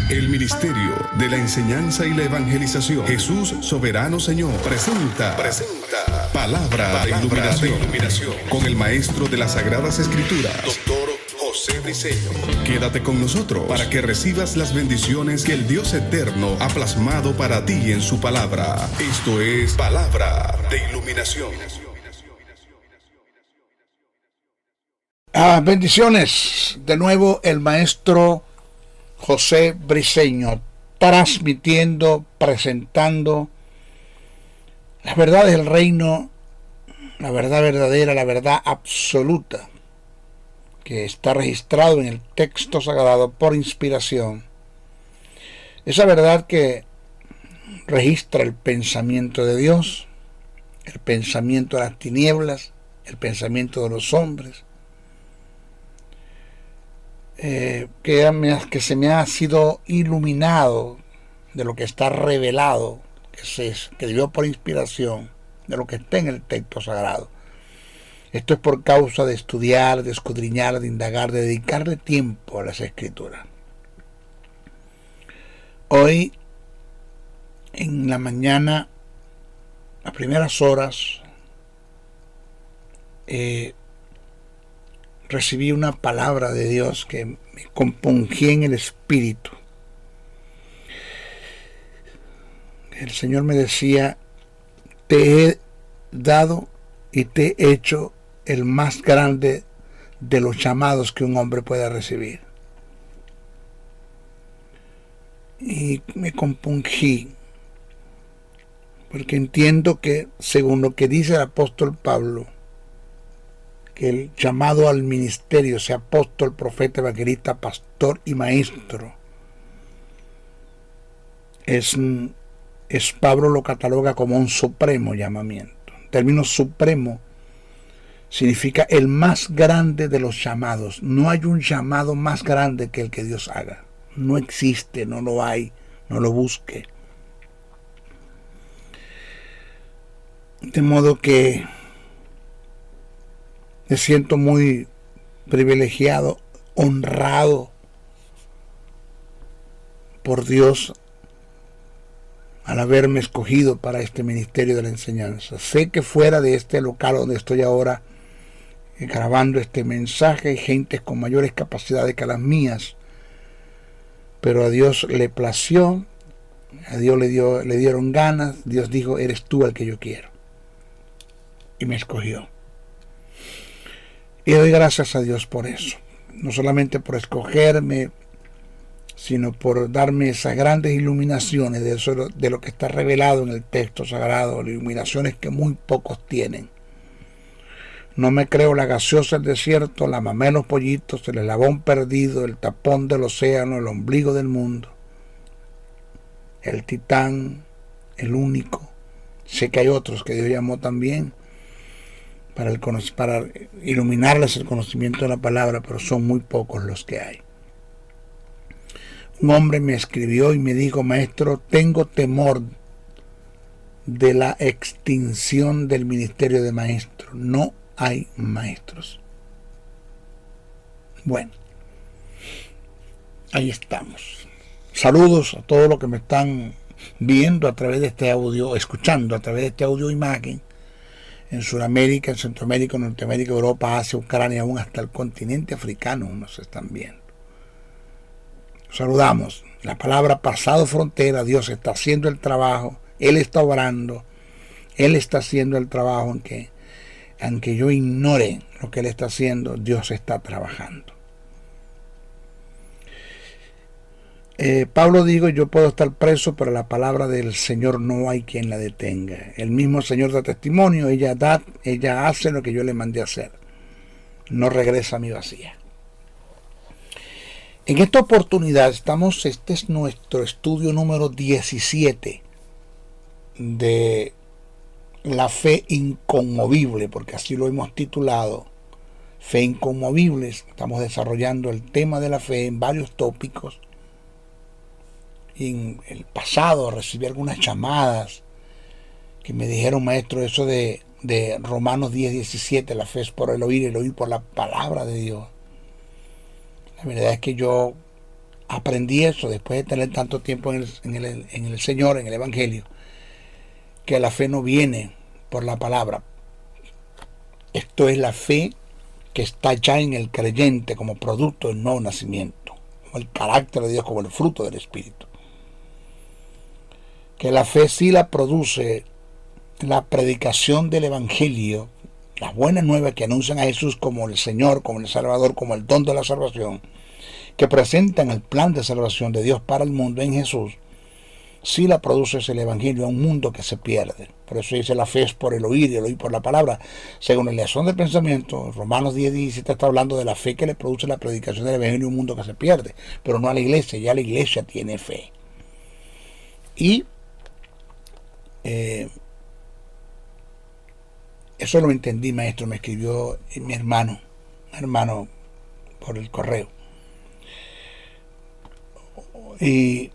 El Ministerio de la Enseñanza y la Evangelización, Jesús Soberano Señor, presenta Palabra de Iluminación con el Maestro de las Sagradas Escrituras, Dr. José Briceño. Quédate con nosotros para que recibas las bendiciones que el Dios Eterno ha plasmado para ti en su palabra. Esto es Palabra de Iluminación. Bendiciones. De nuevo el Maestro José Briceño, transmitiendo, presentando las verdades del reino, la verdad verdadera, la verdad absoluta, que está registrado en el texto sagrado por inspiración. Esa verdad que registra el pensamiento de Dios, el pensamiento de las tinieblas, el pensamiento de los hombres, que se me ha sido iluminado de lo que está revelado, que dio por inspiración de lo que está en el texto sagrado. Esto es por causa de estudiar, de escudriñar, de indagar, de dedicarle tiempo a las Escrituras. Hoy, en la mañana, a primeras horas, recibí una palabra de Dios que me compungí en el espíritu. El Señor me decía: te he dado y te he hecho el más grande de los llamados que un hombre pueda recibir. Y me compungí, porque entiendo que, según lo que dice el apóstol Pablo, que el llamado al ministerio, sea apóstol, profeta, evangelista, pastor y maestro, Pablo lo cataloga como un supremo llamamiento. El término supremo significa el más grande de los llamados. No hay un llamado más grande que el que Dios haga. No existe, no lo hay, no lo busque. De modo que me siento muy privilegiado, honrado por Dios al haberme escogido para este ministerio de la enseñanza. Sé que fuera de este local donde estoy ahora grabando este mensaje hay gentes con mayores capacidades que las mías, pero a Dios le plació, a Dios le dieron ganas. Dios dijo: eres tú el que yo quiero, y me escogió. Y doy gracias a Dios por eso, no solamente por escogerme, sino por darme esas grandes iluminaciones de lo que está revelado en el texto sagrado, iluminaciones que muy pocos tienen. No me creo la gaseosa del desierto, la mamá de los pollitos, el eslabón perdido, el tapón del océano, el ombligo del mundo, el titán, el único. Sé que hay otros que Dios llamó también para iluminarles el conocimiento de la palabra, pero son muy pocos los que hay. Un hombre me escribió y me dijo: maestro, tengo temor de la extinción del ministerio de maestro. No hay maestros. Bueno, ahí estamos. Saludos a todos los que me están viendo a través de este audio, escuchando a través de este audio imagen, en Sudamérica, en Centroamérica, Norteamérica, Europa, Asia, Ucrania, aún hasta el continente africano nos están viendo. Saludamos. La palabra pasado frontera. Dios está haciendo el trabajo, Él está obrando, Él está haciendo el trabajo, aunque yo ignore lo que Él está haciendo, Dios está trabajando. Pablo dijo: yo puedo estar preso, pero la palabra del Señor no hay quien la detenga. El mismo Señor da testimonio: ella hace lo que yo le mandé a hacer, no regresa a mi vacía. En esta oportunidad este es nuestro estudio número 17 de la fe inconmovible, porque así lo hemos titulado, fe inconmovible. Estamos desarrollando el tema de la fe en varios tópicos. En el pasado recibí algunas llamadas que me dijeron: maestro, eso de Romanos 10:17, la fe es por el oír por la palabra de Dios. La verdad es que yo aprendí eso después de tener tanto tiempo en el Señor, en el Evangelio, que la fe no viene por la palabra. Esto es la fe que está ya en el creyente como producto del nuevo nacimiento, como el carácter de Dios, como el fruto del Espíritu. Que la fe sí la produce la predicación del Evangelio, las buenas nuevas que anuncian a Jesús como el Señor, como el Salvador, como el don de la salvación, que presentan el plan de salvación de Dios para el mundo en Jesús. Sí la produce el Evangelio a un mundo que se pierde. Por eso dice la fe es por el oír y el oír por la palabra. Según la lección del pensamiento, Romanos 10:17 está hablando de la fe que le produce la predicación del Evangelio a un mundo que se pierde, pero no a la iglesia. Ya la iglesia tiene fe. Y eso lo entendí, maestro, me escribió mi hermano por el correo. Y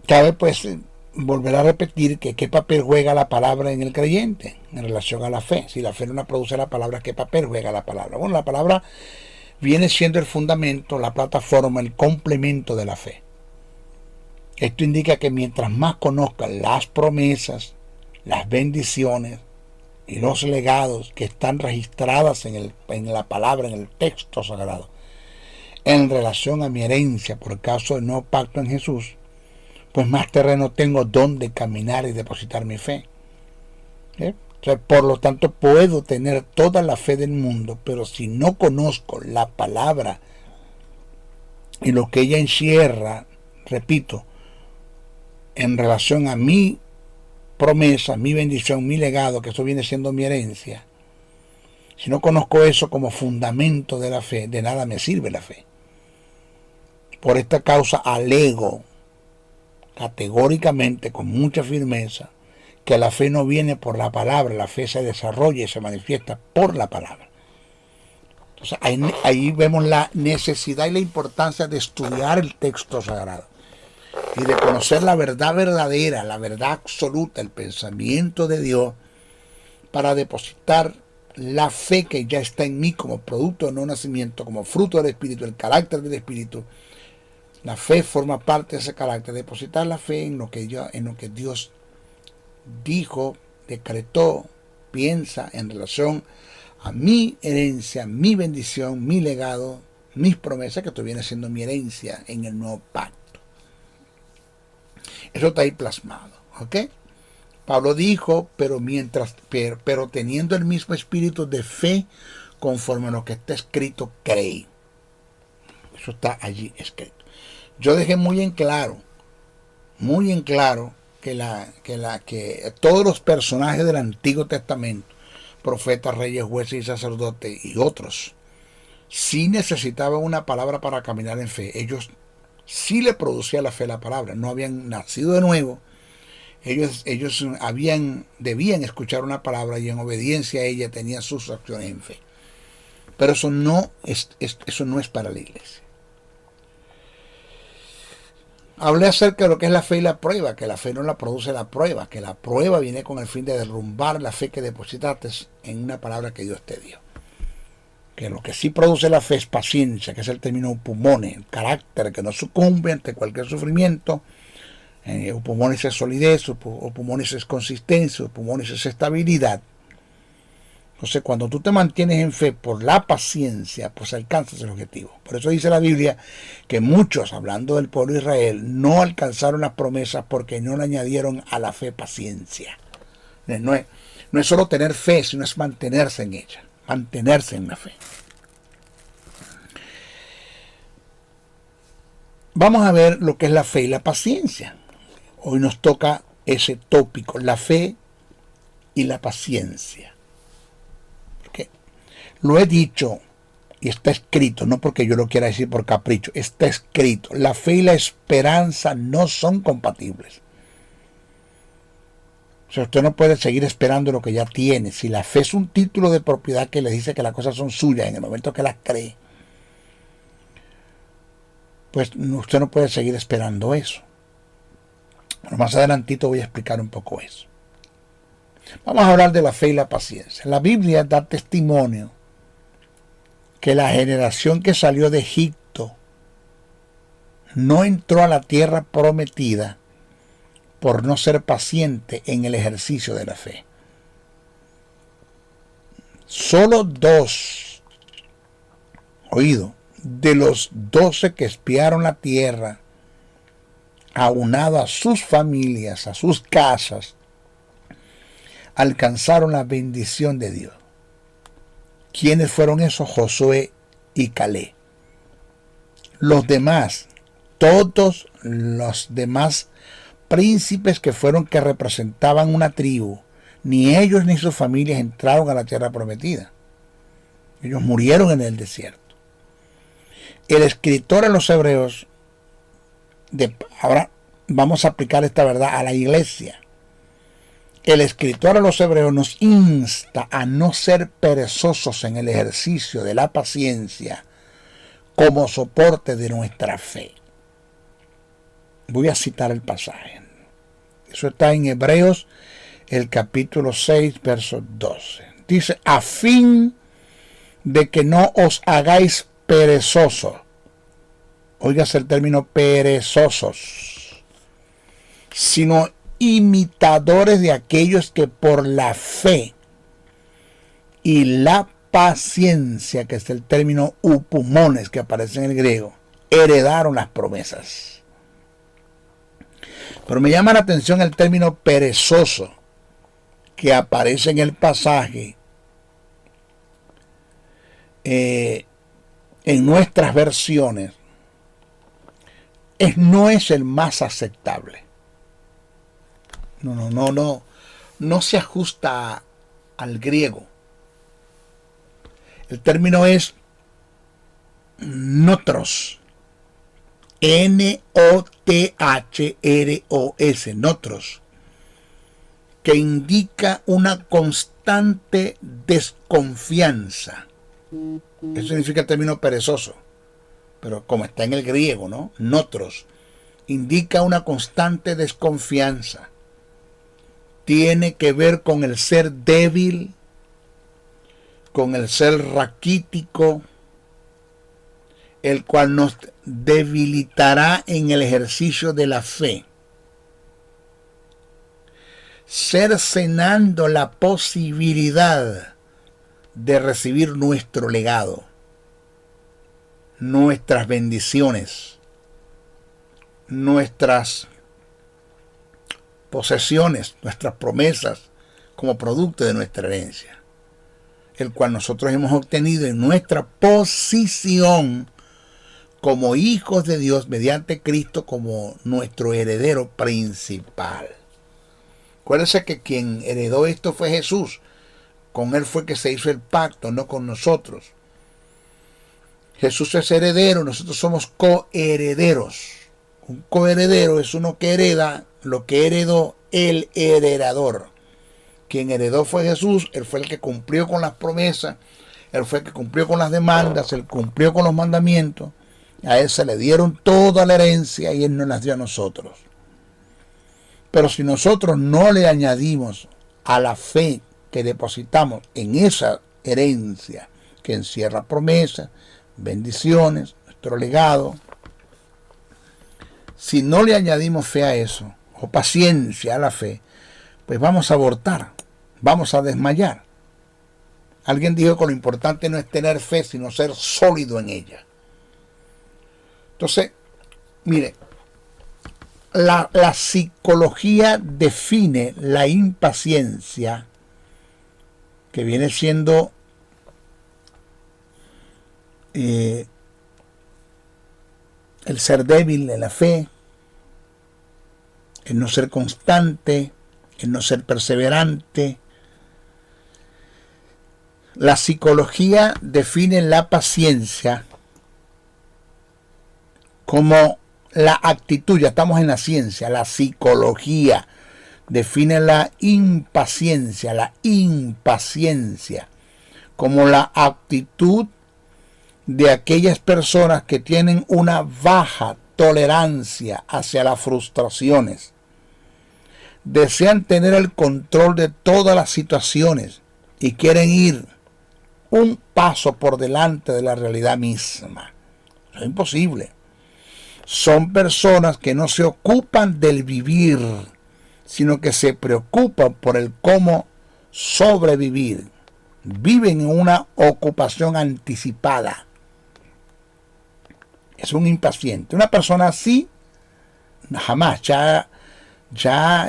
cabe pues volver a repetir que qué papel juega la palabra en el creyente en relación a la fe. Si la fe no la produce la palabra, ¿qué papel juega la palabra? Bueno, la palabra viene siendo el fundamento, la plataforma, el complemento de la fe. Esto indica que mientras más conozcan las promesas, las bendiciones y los legados que están registradas en la palabra, en el texto sagrado, en relación a mi herencia por caso del nuevo pacto en Jesús, pues más terreno tengo donde caminar y depositar mi fe. O sea, por lo tanto, puedo tener toda la fe del mundo, pero si no conozco la palabra y lo que ella encierra, repito, en relación a mi promesa, mi bendición, mi legado, que eso viene siendo mi herencia, si no conozco eso como fundamento de la fe, de nada me sirve la fe. Por esta causa alego categóricamente, con mucha firmeza, que la fe no viene por la palabra, la fe se desarrolla y se manifiesta por la palabra. Entonces ahí vemos la necesidad y la importancia de estudiar el texto sagrado y de conocer la verdad verdadera, la verdad absoluta, el pensamiento de Dios, para depositar la fe que ya está en mí como producto de nuevo nacimiento, como fruto del Espíritu, el carácter del Espíritu. La fe forma parte de ese carácter, depositar la fe en lo que Dios dijo, decretó, piensa en relación a mi herencia, mi bendición, mi legado, mis promesas, que esto viene siendo mi herencia en el nuevo pacto. Eso está ahí plasmado, ¿ok? Pablo dijo, pero teniendo el mismo espíritu de fe, conforme a lo que está escrito, creí. Eso está allí escrito. Yo dejé muy en claro que todos los personajes del Antiguo Testamento, profetas, reyes, jueces y sacerdotes y otros, sí necesitaban una palabra para caminar en fe. Ellos sí le producía la fe la palabra. No habían nacido de nuevo. Ellos debían escuchar una palabra y en obediencia a ella tenían sus acciones en fe. Pero eso no es para la iglesia. Hablé acerca de lo que es la fe y la prueba, que la fe no la produce la prueba, que la prueba viene con el fin de derrumbar la fe que depositaste en una palabra que Dios te dio. Que lo que sí produce la fe es paciencia, que es el término upumone, el carácter que no sucumbe ante cualquier sufrimiento. Upumones es solidez, upumones es consistencia, upumones es estabilidad. Entonces, cuando tú te mantienes en fe por la paciencia, pues alcanzas el objetivo. Por eso dice la Biblia que muchos, hablando del pueblo de Israel, no alcanzaron las promesas porque no le añadieron a la fe paciencia. No es solo tener fe, sino es mantenerse en ella, mantenerse en la fe. Vamos a ver lo que es la fe y la paciencia. Hoy nos toca ese tópico, la fe y la paciencia. Porque lo he dicho y está escrito, no porque yo lo quiera decir por capricho, está escrito. La fe y la esperanza no son compatibles. O sea, usted no puede seguir esperando lo que ya tiene. Si la fe es un título de propiedad que le dice que las cosas son suyas en el momento que las cree, pues usted no puede seguir esperando eso. Bueno, más adelantito voy a explicar un poco eso. Vamos a hablar de la fe y la paciencia. La Biblia da testimonio que la generación que salió de Egipto no entró a la tierra prometida por no ser paciente en el ejercicio de la fe. Solo 2, de los 12 que espiaron la tierra, aunado a sus familias, a sus casas, alcanzaron la bendición de Dios. ¿Quiénes fueron esos? Josué y Caleb. Los demás, todos los demás príncipes que representaban una tribu, ni ellos ni sus familias entraron a la tierra prometida. Ellos murieron en el desierto. El escritor a los hebreos, ahora vamos a aplicar esta verdad a la iglesia. El escritor a los hebreos nos insta a no ser perezosos en el ejercicio de la paciencia como soporte de nuestra fe. Voy a citar el pasaje. Eso está en Hebreos, el capítulo 6, verso 12. Dice, a fin de que no os hagáis perezosos. Óigase el término perezosos, sino imitadores de aquellos que por la fe y la paciencia, que es el término upumones que aparece en el griego, heredaron las promesas. Pero me llama la atención el término perezoso que aparece en el pasaje en nuestras versiones. No es el más aceptable. No se ajusta al griego. El término es notros. N-O-T-H-R-O-S, notros, que indica una constante desconfianza. Eso significa el término perezoso, pero como está en el griego, ¿no? Notros, indica una constante desconfianza. Tiene que ver con el ser débil, con el ser raquítico, el cual nos debilitará en el ejercicio de la fe, cercenando la posibilidad de recibir nuestro legado, nuestras bendiciones, nuestras posesiones, nuestras promesas como producto de nuestra herencia, el cual nosotros hemos obtenido en nuestra posición como hijos de Dios mediante Cristo como nuestro heredero principal. Acuérdense que quien heredó esto fue Jesús. Con él fue que se hizo el pacto, no con nosotros. Jesús es heredero, nosotros somos coherederos. Un coheredero es uno que hereda lo que heredó el heredador. Quien heredó fue Jesús, él fue el que cumplió con las promesas, él fue el que cumplió con las demandas, él cumplió con los mandamientos. A él se le dieron toda la herencia y él nos las dio a nosotros. Pero si nosotros no le añadimos a la fe que depositamos en esa herencia que encierra promesas, bendiciones, nuestro legado, si no le añadimos fe a eso, o paciencia a la fe, pues vamos a abortar, vamos a desmayar. Alguien dijo que lo importante no es tener fe, sino ser sólido en ella. Entonces, mire, la psicología define la impaciencia, que viene siendo el ser débil en la fe, el no ser constante, el no ser perseverante. La psicología define la paciencia como la actitud, ya estamos en la ciencia, la psicología define la impaciencia como la actitud de aquellas personas que tienen una baja tolerancia hacia las frustraciones. Desean tener el control de todas las situaciones y quieren ir un paso por delante de la realidad misma. Eso es imposible. Son personas que no se ocupan del vivir, sino que se preocupan por el cómo sobrevivir. Viven en una ocupación anticipada. Es un impaciente. Una persona así, jamás, ya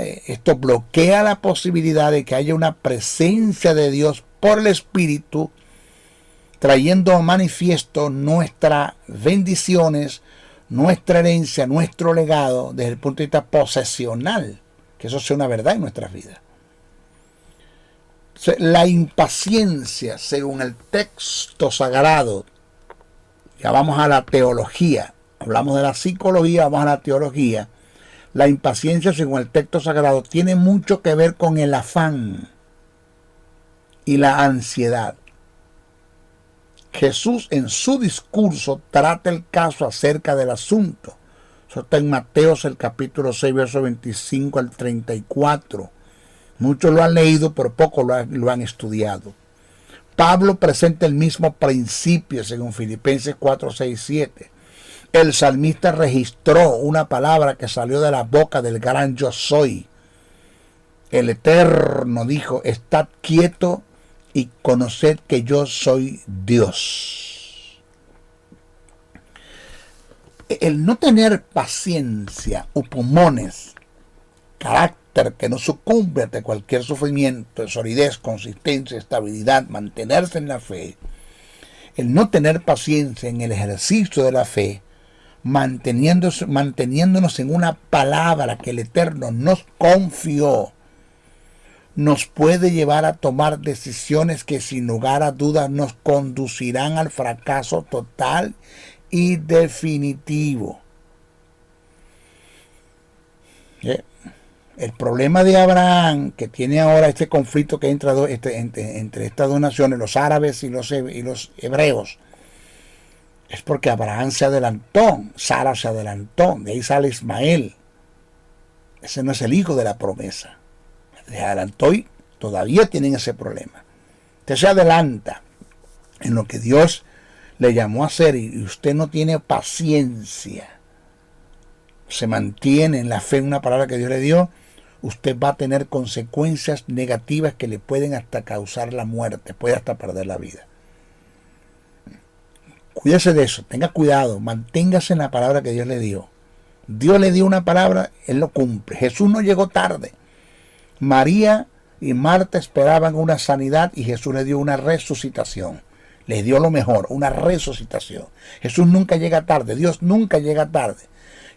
esto bloquea la posibilidad de que haya una presencia de Dios por el Espíritu, trayendo a manifiesto nuestras bendiciones, nuestra herencia, nuestro legado, desde el punto de vista posesional, que eso sea una verdad en nuestras vidas. La impaciencia, según el texto sagrado, ya vamos a la teología, hablamos de la psicología, vamos a la teología. La impaciencia, según el texto sagrado, tiene mucho que ver con el afán y la ansiedad. Jesús en su discurso trata el caso acerca del asunto. Eso está en Mateos el capítulo 6, versos 25 al 34. Muchos lo han leído, pero pocos lo han estudiado. Pablo presenta el mismo principio según Filipenses 4, 6, 7. El salmista registró una palabra que salió de la boca del gran yo soy. El Eterno dijo: estad quieto y conoced que yo soy Dios. El no tener paciencia o pulmones, carácter que no sucumbe ante cualquier sufrimiento, solidez, consistencia, estabilidad, mantenerse en la fe. El no tener paciencia en el ejercicio de la fe, manteniéndonos en una palabra que el Eterno nos confió, nos puede llevar a tomar decisiones que sin lugar a dudas nos conducirán al fracaso total y definitivo. El problema de Abraham, que tiene ahora este conflicto que entra entre estas dos naciones, los árabes y los hebreos, es porque Abraham se adelantó, Sara se adelantó, de ahí sale Ismael. Ese no es el hijo de la promesa. Se adelantó y todavía tienen ese problema. Usted se adelanta en lo que Dios le llamó a hacer y usted no tiene paciencia, se mantiene en la fe en una palabra que Dios le dio, usted va a tener consecuencias negativas que le pueden hasta causar la muerte, puede hasta perder la vida. Cuídese de eso, tenga cuidado, manténgase en la palabra que Dios le dio. Dios le dio una palabra, Él lo cumple. Jesús no llegó tarde. María y Marta esperaban una sanidad y Jesús le dio una resucitación. Les dio lo mejor, una resucitación. Jesús nunca llega tarde, Dios nunca llega tarde.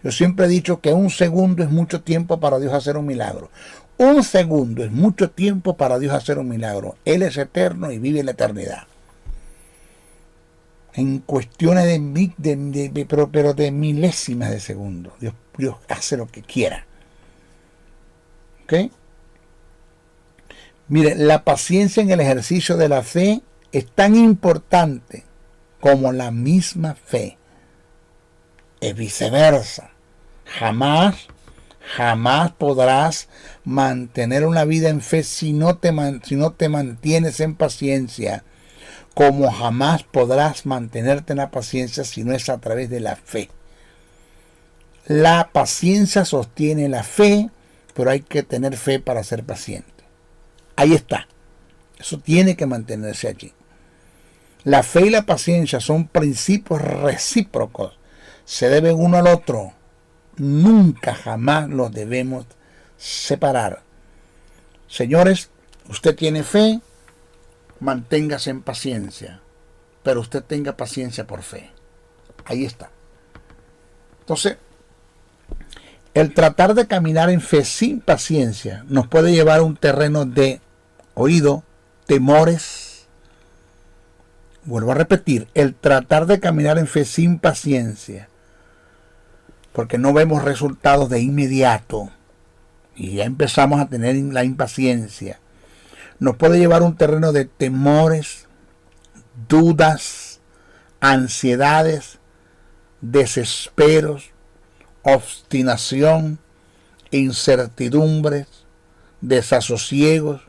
Yo siempre he dicho que un segundo es mucho tiempo para Dios hacer un milagro. Un segundo es mucho tiempo para Dios hacer un milagro. Él es eterno y vive en la eternidad. En cuestiones de milésimas de segundo. Dios hace lo que quiera. ¿Ok? Mire, la paciencia en el ejercicio de la fe es tan importante como la misma fe. Es viceversa. Jamás podrás mantener una vida en fe si no te mantienes en paciencia, como jamás podrás mantenerte en la paciencia si no es a través de la fe. La paciencia sostiene la fe, pero hay que tener fe para ser paciente. Ahí está. Eso tiene que mantenerse allí. La fe y la paciencia son principios recíprocos. Se deben uno al otro. Nunca, jamás los debemos separar. Señores, usted tiene fe, manténgase en paciencia, pero usted tenga paciencia por fe. Ahí está. Entonces, el tratar de caminar en fe sin paciencia nos puede llevar a un terreno de, oído, temores. Vuelvo a repetir, el tratar de caminar en fe sin paciencia, porque no vemos resultados de inmediato y ya empezamos a tener la impaciencia, nos puede llevar a un terreno de temores, dudas, ansiedades, desesperos, obstinación, incertidumbres, desasosiegos,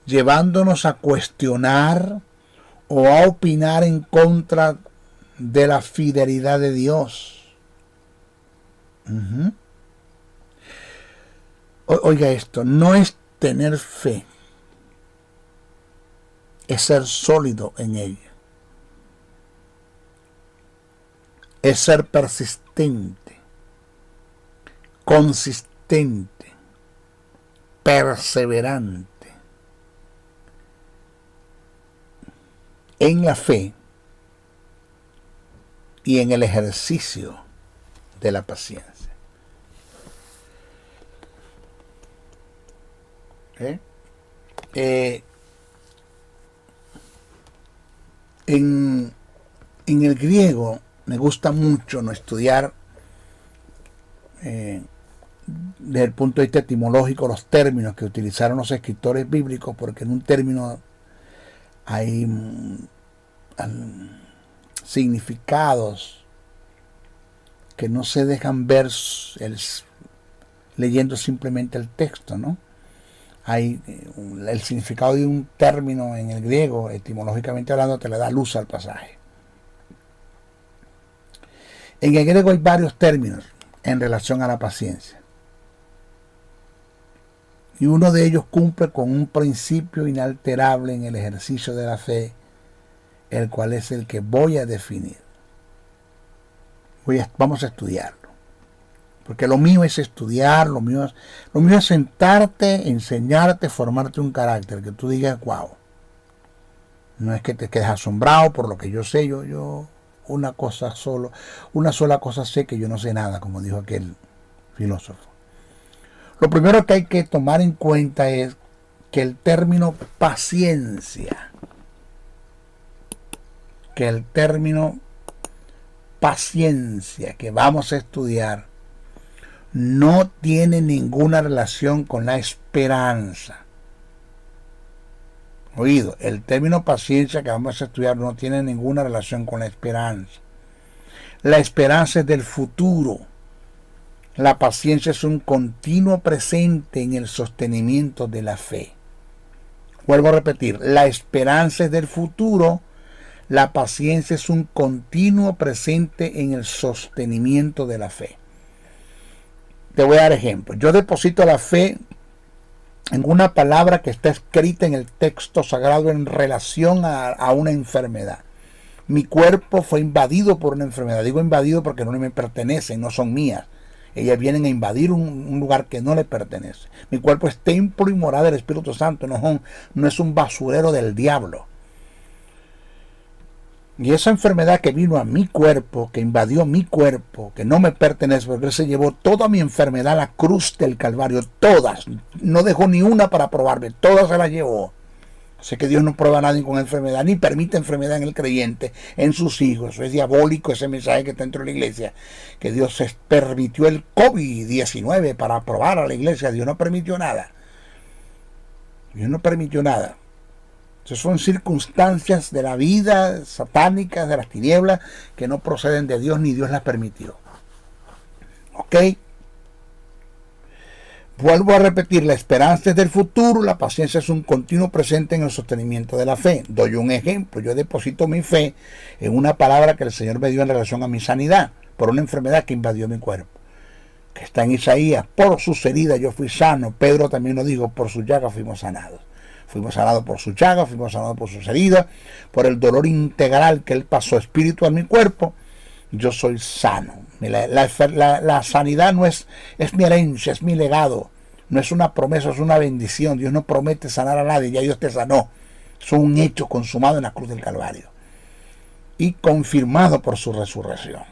llevándonos a cuestionar o a opinar en contra de la fidelidad de Dios. Uh-huh. Oiga esto, no es tener fe, es ser sólido en ella, es ser persistente, consistente, perseverante en la fe y en el ejercicio de la paciencia. En el griego me gusta mucho no estudiar desde el punto de vista etimológico los términos que utilizaron los escritores bíblicos, porque en un término hay significados que no se dejan ver leyendo simplemente el texto, ¿no? Hay el significado de un término en el griego, etimológicamente hablando, te le da luz al pasaje. En el griego hay varios términos en relación a la paciencia. Y uno de ellos cumple con un principio inalterable en el ejercicio de la fe, el cual es el que voy a definir. Vamos a estudiarlo. Porque lo mío es estudiar, lo mío es sentarte, enseñarte, formarte un carácter, que tú digas, wow. No es que te quedes asombrado por lo que yo sé, yo una sola cosa sé, que yo no sé nada, como dijo aquel filósofo. Lo primero que hay que tomar en cuenta es que el término paciencia, que vamos a estudiar, no tiene ninguna relación con la esperanza. Oído, el término paciencia que vamos a estudiar no tiene ninguna relación con la esperanza. La esperanza es del futuro. La paciencia es un continuo presente en el sostenimiento de la fe. Vuelvo a repetir, la esperanza es del futuro. La paciencia es un continuo presente en el sostenimiento de la fe. Te voy a dar ejemplo. Yo deposito la fe en una palabra que está escrita en el texto sagrado en relación a una enfermedad. Mi cuerpo fue invadido por una enfermedad. Digo invadido porque no me pertenecen, no son mías. Ellas vienen a invadir un lugar que no le pertenece. Mi cuerpo es templo y morada del Espíritu Santo, no es un basurero del diablo. Y esa enfermedad que vino a mi cuerpo, que invadió mi cuerpo, que no me pertenece, porque Él se llevó toda mi enfermedad a la cruz del Calvario, todas, no dejó ni una para probarme, todas se las llevó. Así que Dios no prueba a nadie con enfermedad, ni permite enfermedad en el creyente, en sus hijos. Eso es diabólico, ese mensaje que está dentro de la iglesia, que Dios permitió el COVID-19 para probar a la iglesia. Dios no permitió nada. Dios no permitió nada. Esas son circunstancias de la vida satánicas, de las tinieblas, que no proceden de Dios ni Dios las permitió. ¿Ok? Vuelvo a repetir, la esperanza es del futuro, la paciencia es un continuo presente en el sostenimiento de la fe. Doy un ejemplo, yo deposito mi fe en una palabra que el Señor me dio en relación a mi sanidad, por una enfermedad que invadió mi cuerpo, que está en Isaías, por sus heridas yo fui sano. Pedro también lo dijo, por sus llagas fuimos sanados. Fuimos sanados por sus llagas, fuimos sanados por sus heridas, por el dolor integral que Él pasó espíritu a mi cuerpo. Yo soy sano. La sanidad no es mi herencia, es mi legado. No es una promesa, es una bendición. Dios no promete sanar a nadie, ya Dios te sanó. Es un hecho consumado en la cruz del Calvario y confirmado por su resurrección.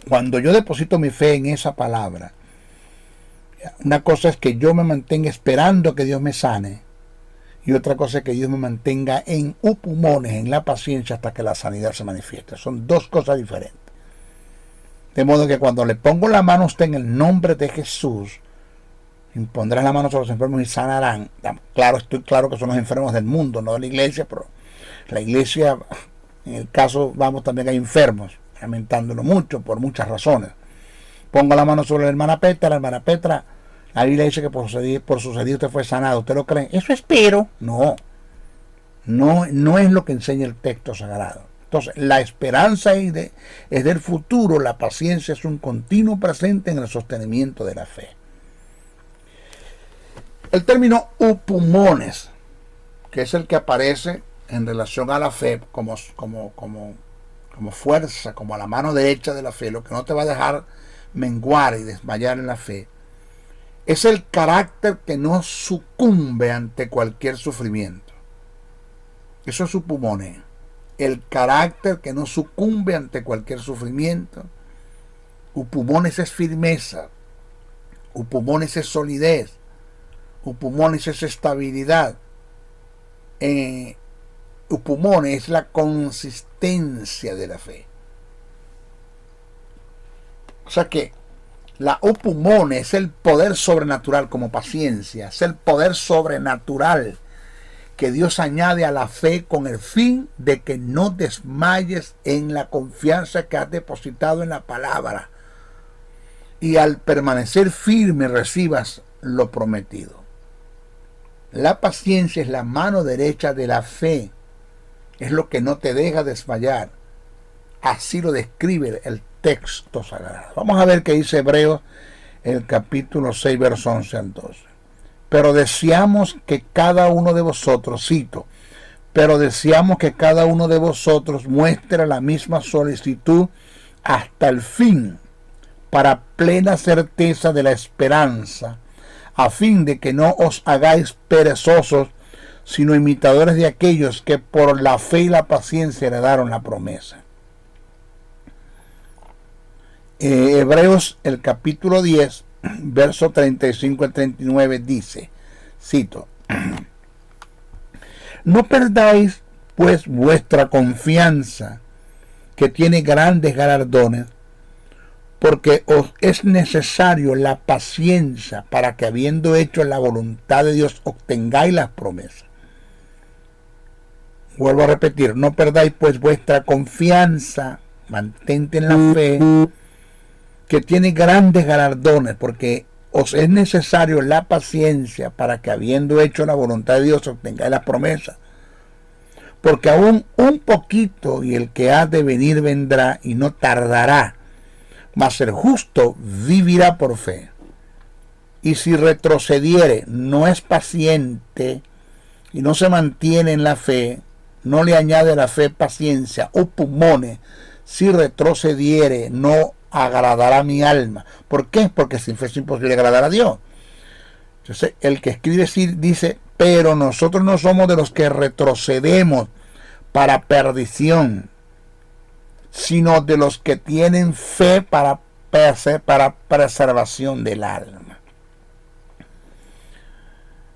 Cuando yo deposito mi fe en esa palabra, una cosa es que yo me mantenga esperando que Dios me sane, y otra cosa es que Dios me mantenga en pulmones, en la paciencia, hasta que la sanidad se manifieste. Son dos cosas diferentes. De modo que cuando le pongo la mano a usted en el nombre de Jesús, impondrán la mano sobre los enfermos y sanarán. Estoy claro que son los enfermos del mundo, no de la iglesia, pero la iglesia, en el caso, también hay enfermos, lamentándolo mucho, por muchas razones. Pongo la mano sobre la hermana Petra, la Biblia dice que por sus heridas usted fue sanado. ¿Usted lo cree? Eso espero. No es lo que enseña el texto sagrado. Entonces, la esperanza es del futuro, la paciencia es un continuo presente en el sostenimiento de la fe. El término upumones, que es el que aparece en relación a la fe como fuerza, como a la mano derecha de la fe, lo que no te va a dejar menguar y desmayar en la fe, es el carácter que no sucumbe ante cualquier sufrimiento. Eso es upumone. El carácter que no sucumbe ante cualquier sufrimiento. Upumones es firmeza. Upumones es solidez. Upumones es estabilidad. Upumones es la consistencia de la fe. O sea que la upumone es el poder sobrenatural como paciencia, es el poder sobrenatural que Dios añade a la fe con el fin de que no desmayes en la confianza que has depositado en la palabra y al permanecer firme recibas lo prometido. La paciencia es la mano derecha de la fe, es lo que no te deja desmayar. Así lo describe el texto sagrado. Vamos a ver qué dice Hebreos, el capítulo 6, versos 11 al 12. Pero deseamos que cada uno de vosotros, cito, pero deseamos que cada uno de vosotros muestre la misma solicitud hasta el fin, para plena certeza de la esperanza, a fin de que no os hagáis perezosos, sino imitadores de aquellos que por la fe y la paciencia heredaron la promesa. Hebreos, el capítulo 10, verso 35 al 39 dice, cito, no perdáis pues vuestra confianza, que tiene grandes galardones, porque os es necesario la paciencia para que, habiendo hecho la voluntad de Dios, obtengáis las promesas. Vuelvo a repetir, no perdáis pues vuestra confianza, mantente en la fe, que tiene grandes galardones, porque os es necesario la paciencia para que, habiendo hecho la voluntad de Dios, obtengáis las promesas. Porque aún un poquito y el que ha de venir vendrá y no tardará, mas el justo vivirá por fe. Y si retrocediere, no es paciente y no se mantiene en la fe, no le añade la fe paciencia, upumone, si retrocediere, no agradará mi alma. ¿Por qué? Porque sin fe es imposible agradar a Dios. Entonces, el que escribe dice, pero nosotros no somos de los que retrocedemos para perdición, sino de los que tienen fe para preservación del alma.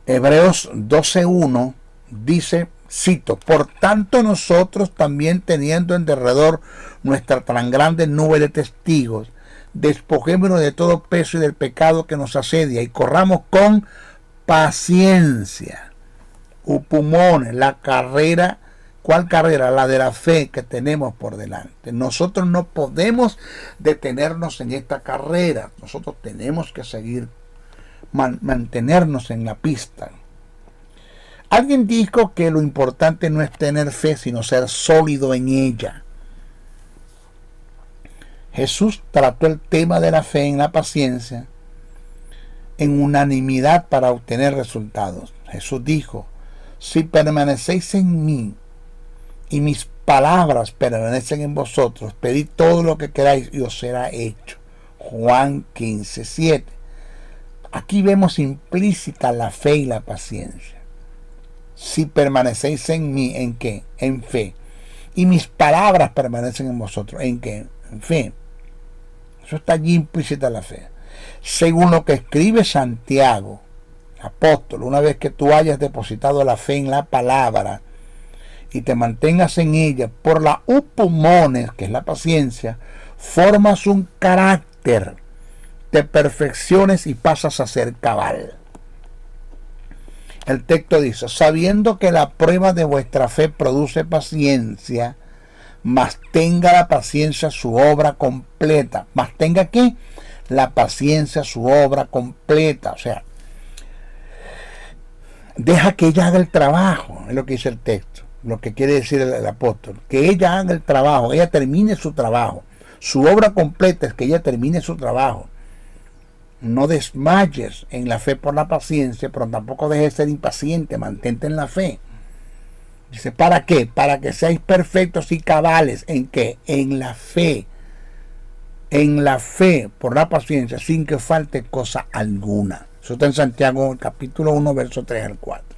Hebreos 12:1 dice, cito, por tanto nosotros también, teniendo en derredor nuestra tan grande nube de testigos, despojémonos de todo peso y del pecado que nos asedia y corramos con paciencia, upumone, la carrera. ¿Cuál carrera? La de la fe que tenemos por delante. Nosotros no podemos detenernos en esta carrera. Nosotros tenemos que seguir, mantenernos en la pista. Alguien dijo que lo importante no es tener fe, sino ser sólido en ella. Jesús trató el tema de la fe en la paciencia en unanimidad para obtener resultados. Jesús dijo, si permanecéis en mí y mis palabras permanecen en vosotros, pedid todo lo que queráis y os será hecho. Juan 15:7. Aquí vemos implícita la fe y la paciencia. Si permanecéis en mí, ¿en qué? En fe. Y mis palabras permanecen en vosotros, ¿en qué? En fe. Eso está allí implícita la fe. Según lo que escribe Santiago, apóstol, una vez que tú hayas depositado la fe en la palabra y te mantengas en ella por la upumones, que es la paciencia, formas un carácter, te perfecciones y pasas a ser cabal. El texto dice, sabiendo que la prueba de vuestra fe produce paciencia, mas tenga la paciencia su obra completa. Mas tenga ¿qué? La paciencia su obra completa. O sea, deja que ella haga el trabajo, es lo que dice el texto. lo que quiere decir el apóstol, que ella haga el trabajo, ella termine su trabajo. Su obra completa es que ella termine su trabajo. No desmayes en la fe por la paciencia, pero tampoco dejes de ser impaciente, mantente en la fe. Dice, ¿para qué? Para que seáis perfectos y cabales. ¿En qué? En la fe. En la fe, por la paciencia, sin que falte cosa alguna. Eso está en Santiago, capítulo 1, verso 3 al 4.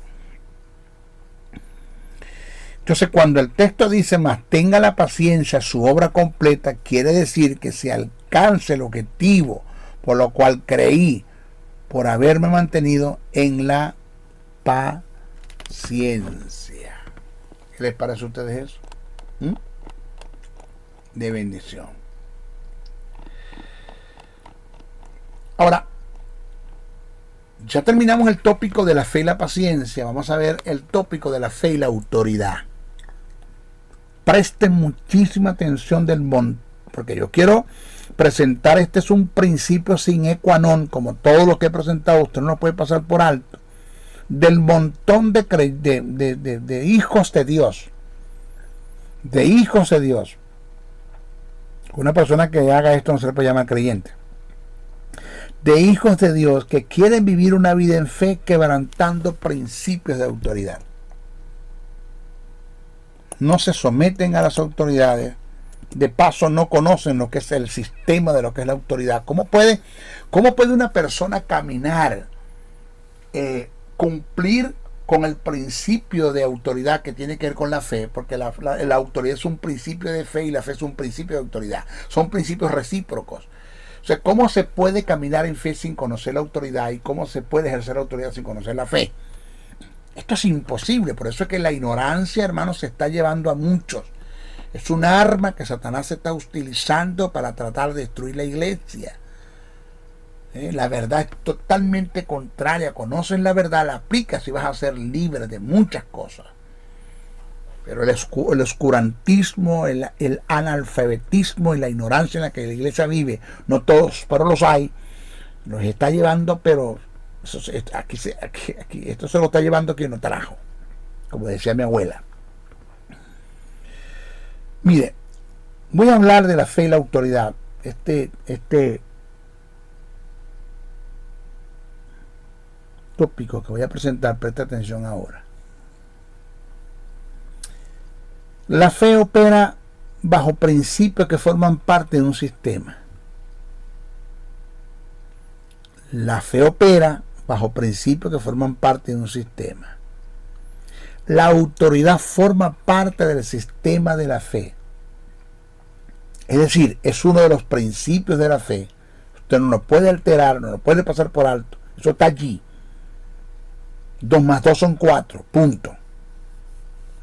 Entonces, cuando el texto dice, más tenga la paciencia su obra completa, quiere decir que se alcance el objetivo por lo cual creí, por haberme mantenido en la paciencia. ¿Qué les parece a ustedes eso? De bendición. Ahora, ya terminamos el tópico de la fe y la paciencia. Vamos a ver el tópico de la fe y la autoridad. Presten muchísima atención porque yo quiero presentar, este es un principio sin qua non, como todo lo que he presentado, usted no lo puede pasar por alto, del montón de hijos de Dios. De hijos de Dios. Una persona que haga esto no se le puede llamar creyente. De hijos de Dios que quieren vivir una vida en fe quebrantando principios de autoridad. No se someten a las autoridades, de paso no conocen lo que es el sistema de lo que es la autoridad. ¿Cómo puede una persona caminar, cumplir con el principio de autoridad que tiene que ver con la fe? Porque la autoridad es un principio de fe y la fe es un principio de autoridad. Son principios recíprocos. O sea, ¿cómo se puede caminar en fe sin conocer la autoridad? ¿Y cómo se puede ejercer la autoridad sin conocer la fe? Esto es imposible. Por eso es que la ignorancia, hermanos, se está llevando a muchos. Es un arma que Satanás está utilizando para tratar de destruir la iglesia. La verdad es totalmente contraria. Conoces la verdad, la aplicas y vas a ser libre de muchas cosas. Pero el oscurantismo, el analfabetismo y la ignorancia en la que la iglesia vive, no todos, pero los hay, nos está llevando, pero esto se lo está llevando quien lo trajo, como decía mi abuela. Mire, voy a hablar de la fe y la autoridad. Este tópico que voy a presentar, presta atención ahora. La fe opera bajo principios que forman parte de un sistema. La fe opera bajo principios que forman parte de un sistema. La autoridad forma parte del sistema de la fe. Es decir, es uno de los principios de la fe. Usted no lo puede alterar, no lo puede pasar por alto. Eso está allí. 2 más 2 son 4. Punto.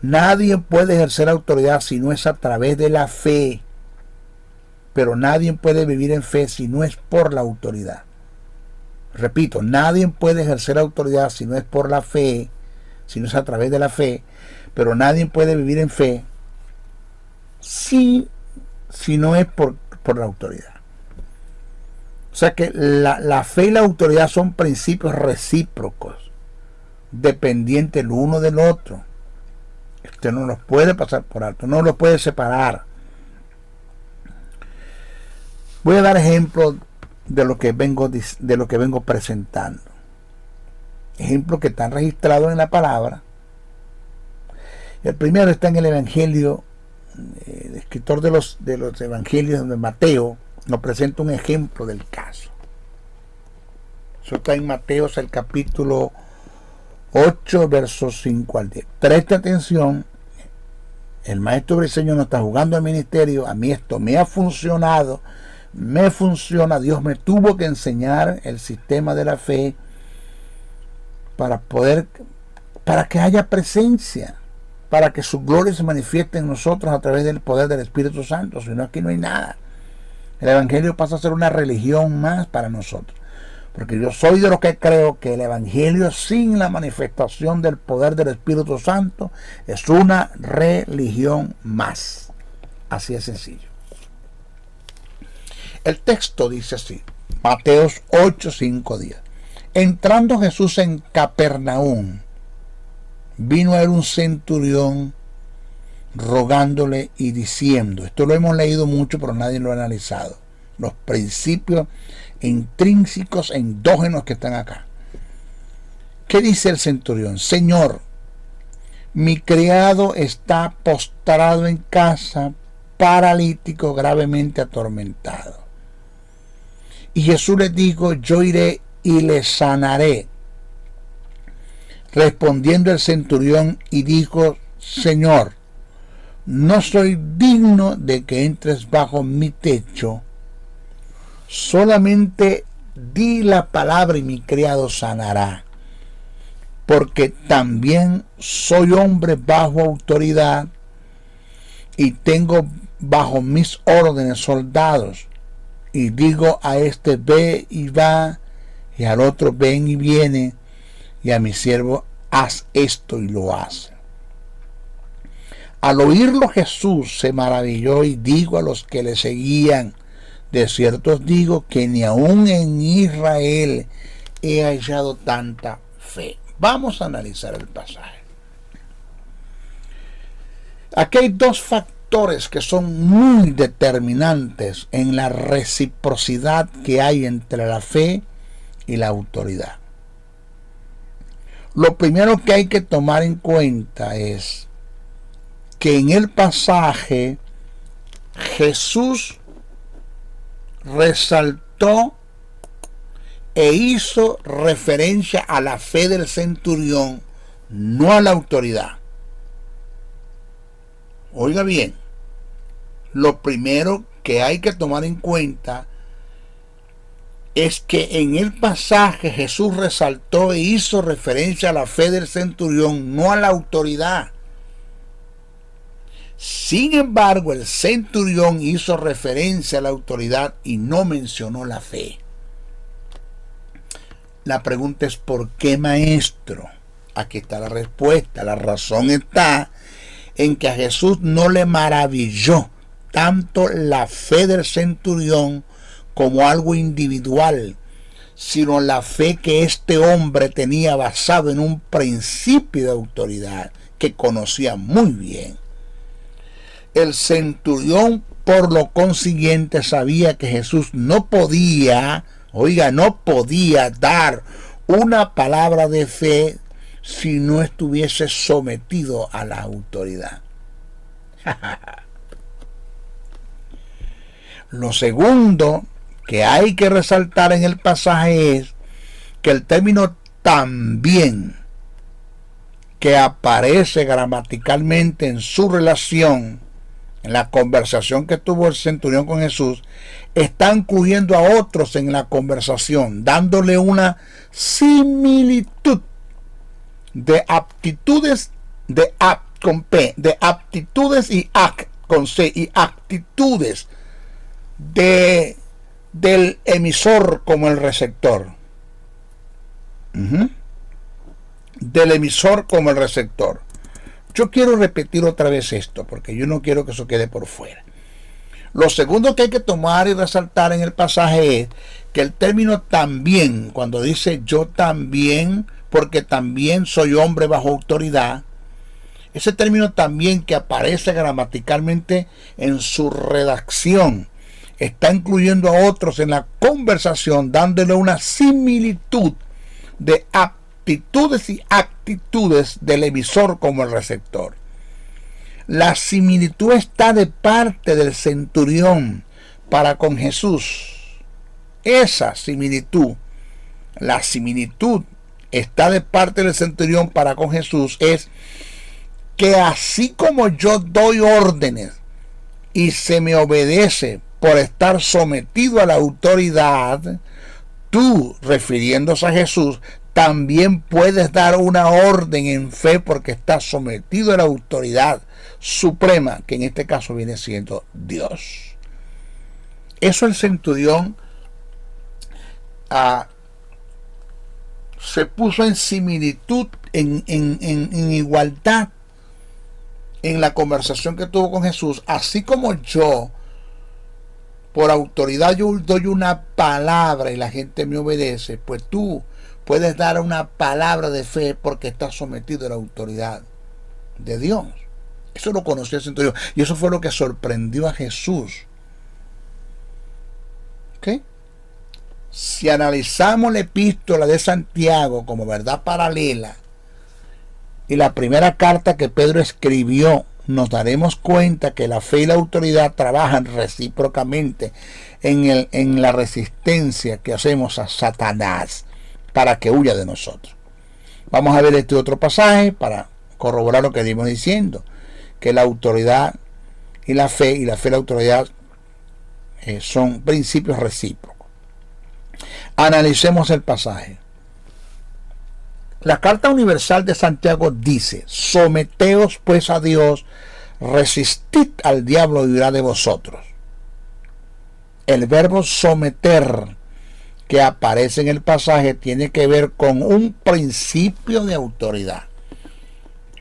Nadie puede ejercer autoridad si no es a través de la fe. Pero nadie puede vivir en fe si no es por la autoridad. Repito, nadie puede ejercer autoridad si no es por la fe, si no es a través de la fe. Pero nadie puede vivir en fe si no es por la autoridad. O sea que la fe y la autoridad son principios recíprocos, dependientes el uno del otro. Usted no los puede pasar por alto, no los puede separar. Voy a dar ejemplos de lo que vengo presentando. Ejemplos que están registrados en la palabra. El primero está en el Evangelio. El escritor de los Evangelios de Mateo nos presenta un ejemplo del caso. Eso está en Mateo, el capítulo 8, versos 5 al 10. Presta atención. El maestro briseño no está jugando al ministerio. A mí esto me ha funcionado. Me funciona. Dios me tuvo que enseñar el sistema de la fe para que haya presencia, para que su gloria se manifieste en nosotros a través del poder del Espíritu Santo. Si no, aquí no hay nada. El Evangelio pasa a ser una religión más para nosotros. Porque yo soy de los que creo que el Evangelio sin la manifestación del poder del Espíritu Santo es una religión más. Así de sencillo. El texto dice así, Mateo 8, 5, 10. Entrando Jesús en Capernaum, vino a él un centurión rogándole y diciendo, esto lo hemos leído mucho pero nadie lo ha analizado, los principios intrínsecos endógenos que están acá. ¿Qué dice el centurión? Señor, mi criado está postrado en casa, paralítico, gravemente atormentado. Y Jesús le dijo, yo iré y le sanaré. Respondiendo el centurión y dijo, Señor, no soy digno de que entres bajo mi techo, solamente di la palabra y mi criado sanará, porque también soy hombre bajo autoridad y tengo bajo mis órdenes soldados, y digo a este ve y va, y al otro ven y viene, y a mi siervo haz esto y lo hace. Al oírlo Jesús se maravilló y dijo a los que le seguían, de cierto os digo que ni aun en Israel he hallado tanta fe. Vamos a analizar el pasaje. Aquí hay dos factores que son muy determinantes en la reciprocidad que hay entre la fe y la autoridad. Lo primero que hay que tomar en cuenta es que en el pasaje Jesús resaltó e hizo referencia a la fe del centurión, no a la autoridad. Oiga bien, lo primero que hay que tomar en cuenta es que en el pasaje Jesús resaltó e hizo referencia a la fe del centurión, no a la autoridad. Sin embargo, el centurión hizo referencia a la autoridad y no mencionó la fe. La pregunta es ¿por qué, maestro? Aquí está la respuesta. La razón está en que a Jesús no le maravilló tanto la fe del centurión como algo individual, sino la fe que este hombre tenía basado en un principio de autoridad que conocía muy bien. El centurión, por lo consiguiente, sabía que Jesús no podía dar una palabra de fe si no estuviese sometido a la autoridad. Lo segundo que hay que resaltar en el pasaje es que el término también, que aparece gramaticalmente en su relación, en la conversación que tuvo el centurión con Jesús, está incluyendo a otros en la conversación, dándole una similitud de aptitudes aptitudes y actitudes del emisor como el receptor. Del emisor como el receptor. Yo quiero repetir otra vez esto, porque yo no quiero que eso quede por fuera. Lo segundo que hay que tomar y resaltar en el pasaje es que el término también, cuando dice yo también, porque también soy hombre bajo autoridad, ese término también que aparece gramaticalmente en su redacción, está incluyendo a otros en la conversación, dándole una similitud de aptitudes y actitudes del emisor como el receptor. La similitud está de parte del centurión para con Jesús. Esa similitud, la similitud está de parte del centurión para con Jesús, es que así como yo doy órdenes y se me obedece por estar sometido a la autoridad, tú, refiriéndose a Jesús, también puedes dar una orden en fe porque estás sometido a la autoridad suprema, que en este caso viene siendo Dios. Eso el centurión se puso en similitud, en igualdad en la conversación que tuvo con Jesús. Así como yo, por autoridad, yo doy una palabra y la gente me obedece, pues tú puedes dar una palabra de fe porque estás sometido a la autoridad de Dios. Eso lo conocía el centurión. Y eso fue lo que sorprendió a Jesús. ¿Ok? Si analizamos la epístola de Santiago como verdad paralela y la primera carta que Pedro escribió, nos daremos cuenta que la fe y la autoridad trabajan recíprocamente en la resistencia que hacemos a Satanás para que huya de nosotros. Vamos a ver este otro pasaje para corroborar lo que venimos diciendo, que la autoridad y la fe y la autoridad son principios recíprocos. Analicemos el pasaje. La Carta Universal de Santiago dice: someteos pues a Dios, resistid al diablo y huirá de vosotros. El verbo someter que aparece en el pasaje tiene que ver con un principio de autoridad.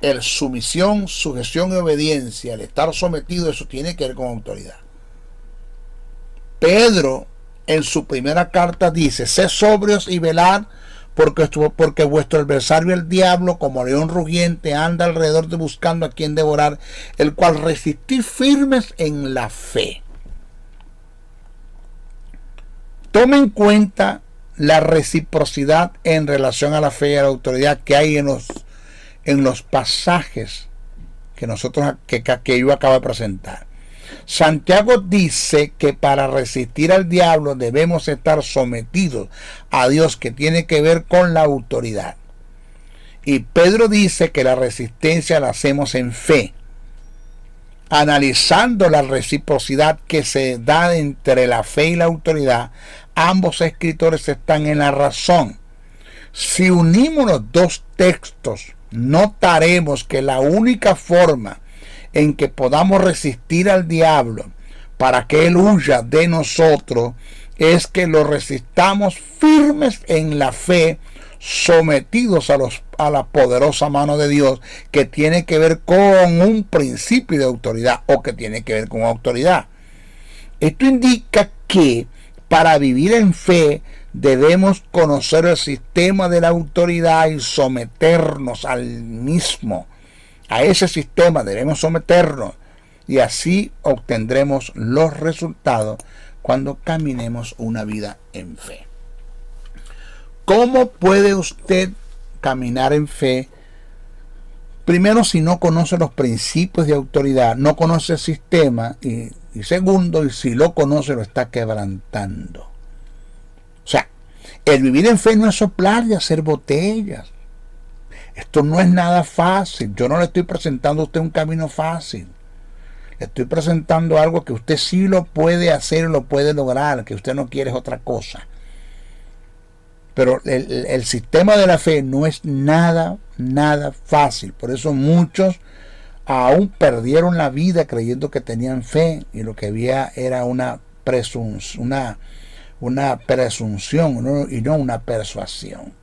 El sumisión, sujeción y obediencia, el estar sometido, eso tiene que ver con autoridad. Pedro en su primera carta dice: sed sobrios y velad, porque vuestro adversario el diablo, como león rugiente, anda alrededor de buscando a quien devorar, el cual resistid firmes en la fe. Tome en cuenta la reciprocidad en relación a la fe y a la autoridad que hay en los pasajes que yo acabo de presentar. Santiago dice que para resistir al diablo debemos estar sometidos a Dios, que tiene que ver con la autoridad. Y Pedro dice que la resistencia la hacemos en fe. Analizando la reciprocidad que se da entre la fe y la autoridad, ambos escritores están en la razón. Si unimos los dos textos, notaremos que la única forma en que podamos resistir al diablo para que él huya de nosotros es que lo resistamos firmes en la fe, sometidos a la poderosa mano de Dios, que tiene que ver con un principio de autoridad, o que tiene que ver con autoridad. Esto indica que para vivir en fe debemos conocer el sistema de la autoridad y someternos al mismo. A ese sistema debemos someternos, y así obtendremos los resultados cuando caminemos una vida en fe. ¿Cómo puede usted caminar en fe? Primero, si no conoce los principios de autoridad, no conoce el sistema, y segundo, y si lo conoce, lo está quebrantando. O sea, el vivir en fe no es soplar y hacer botellas. Esto no es nada fácil. Yo no le estoy presentando a usted un camino fácil. Le estoy presentando algo que usted sí lo puede hacer, lo puede lograr, que usted no quiere es otra cosa. Pero el sistema de la fe no es nada fácil. Por eso muchos aún perdieron la vida creyendo que tenían fe, y lo que había era una presunción, ¿no? Y no una persuasión.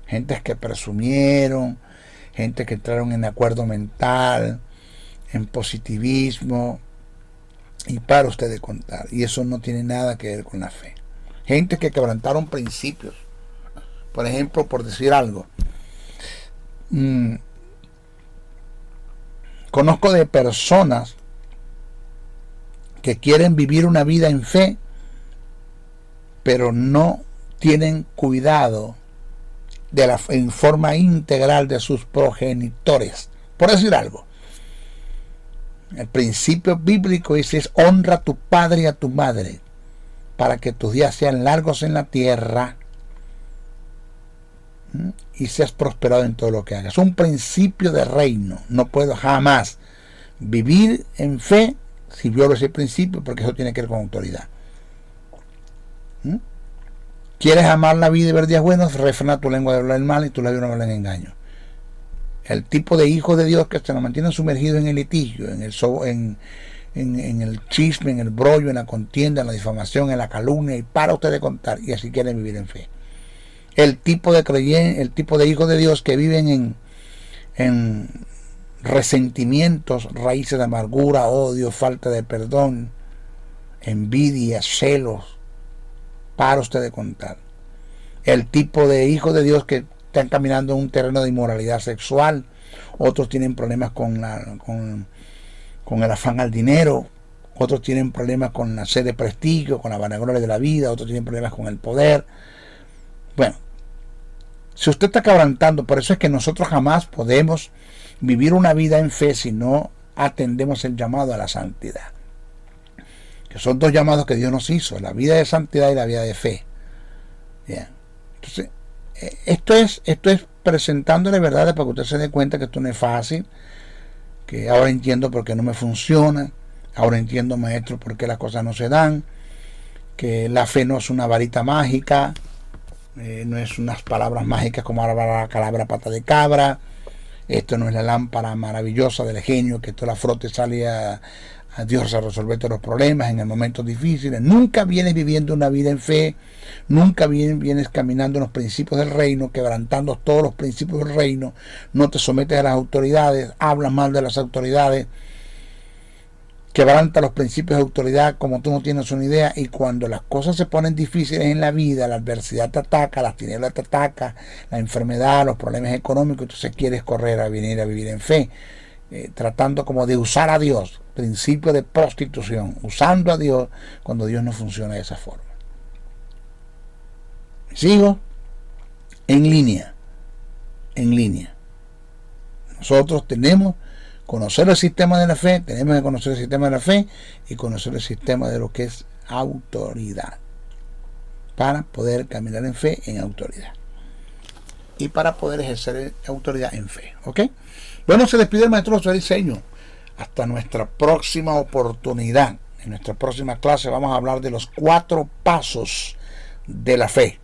Gentes que presumieron, gente que entraron en acuerdo mental, en positivismo, y para usted de contar. Y eso no tiene nada que ver con la fe. Gente que quebrantaron principios. Por ejemplo, por decir algo, conozco de personas que quieren vivir una vida en fe, pero no tienen cuidado en forma integral de sus progenitores. Por decir algo, el principio bíblico dice: honra a tu padre y a tu madre, para que tus días sean largos en la tierra y seas prosperado en todo lo que hagas. Es un principio de reino. No puedo jamás vivir en fe si violo ese principio, porque eso tiene que ver con autoridad. ¿Quieres amar la vida y ver días buenos? Refrena tu lengua de hablar el mal y tu labio no habla en engaño. El tipo de hijo de Dios que se nos mantiene sumergido en el litigio, en el chisme, en el brollo, en la contienda, en la difamación, en la calumnia, y para usted de contar, y así quieren vivir en fe. El tipo de hijos de Dios que viven en resentimientos, raíces de amargura, odio, falta de perdón, envidia, celos, para usted de contar. El tipo de hijos de Dios que están caminando en un terreno de inmoralidad sexual, otros tienen problemas con el afán al dinero, otros tienen problemas con la sed de prestigio, con la vanagloria de la vida, otros tienen problemas con el poder. Bueno, si usted está quebrantando, por eso es que nosotros jamás podemos vivir una vida en fe si no atendemos el llamado a la santidad, que son dos llamados que Dios nos hizo, la vida de santidad y la vida de fe. Bien. Entonces, esto es presentándole verdades para que usted se dé cuenta que esto no es fácil, que ahora entiendo por qué no me funciona, ahora entiendo, maestro, por qué las cosas no se dan, que la fe no es una varita mágica, no es unas palabras mágicas como la palabra pata de cabra, esto no es la lámpara maravillosa del genio que tú la frotes, sale a Dios a resolver todos los problemas en el momentos difíciles. Nunca vienes viviendo una vida en fe, nunca vienes caminando en los principios del reino, quebrantando todos los principios del reino, no te sometes a las autoridades, hablas mal de las autoridades, quebranta los principios de autoridad como tú no tienes una idea, y cuando las cosas se ponen difíciles en la vida, la adversidad te ataca, las tinieblas te atacan, la enfermedad, los problemas económicos, entonces quieres correr a venir a vivir en fe, tratando como de usar a Dios, principio de prostitución, usando a Dios cuando Dios no funciona de esa forma. Sigo en línea. Nosotros tenemos conocer el sistema de la fe, tenemos que conocer el sistema de la fe y conocer el sistema de lo que es autoridad, para poder caminar en fe, en autoridad, y para poder ejercer autoridad en fe. ¿Ok? Bueno, se despide el maestro José Briceño. Hasta nuestra próxima oportunidad. En nuestra próxima clase vamos a hablar de los 4 pasos de la fe,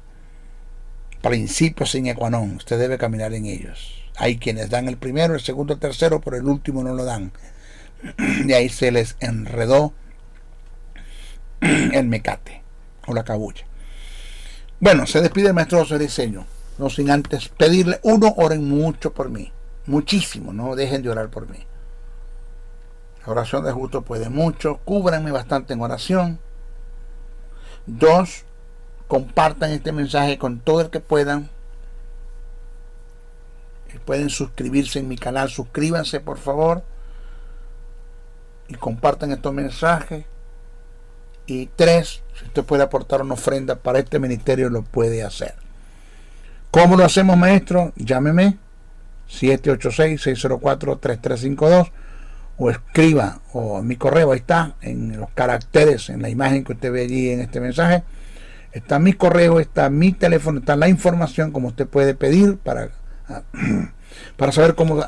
principios sine qua non. Usted debe caminar en ellos. Hay quienes dan el primero, el segundo, el tercero, pero el último no lo dan. Y ahí se les enredó el mecate o la cabulla. Bueno, se despide el maestro José Briceño. No sin antes pedirle, 1, oren mucho por mí. Muchísimo, no dejen de orar por mí. La oración de justo puede mucho. Cúbranme bastante en oración. 2, compartan este mensaje con todo el que puedan. Pueden suscribirse en mi canal, suscríbanse por favor y compartan estos mensajes. Y 3, si usted puede aportar una ofrenda para este ministerio, lo puede hacer. ¿Cómo lo hacemos, maestro? Llámeme 786-604-3352 o escriba, o mi correo, ahí está, en los caracteres, en la imagen que usted ve allí en este mensaje, está mi correo, está mi teléfono, está la información como usted puede pedir para saber cómo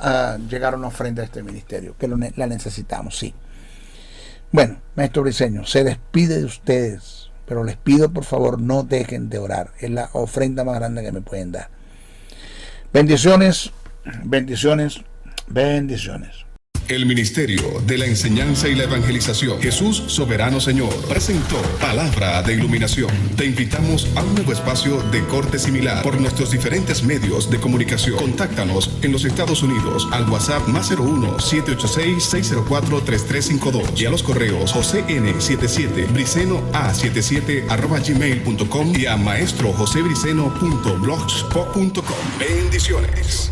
llegar a una ofrenda a este ministerio, que la necesitamos, sí. Bueno, maestro Briceño se despide de ustedes, pero les pido por favor no dejen de orar, es la ofrenda más grande que me pueden dar. Bendiciones, bendiciones, bendiciones. El Ministerio de la Enseñanza y la Evangelización, Jesús Soberano Señor, presentó Palabra de Iluminación. Te invitamos a un nuevo espacio de corte similar por nuestros diferentes medios de comunicación. Contáctanos en los Estados Unidos al WhatsApp +01-786-604-3352 y a los correos josén77briceno@gmail.com y a maestrojosebriceno.blogspot.com. Bendiciones.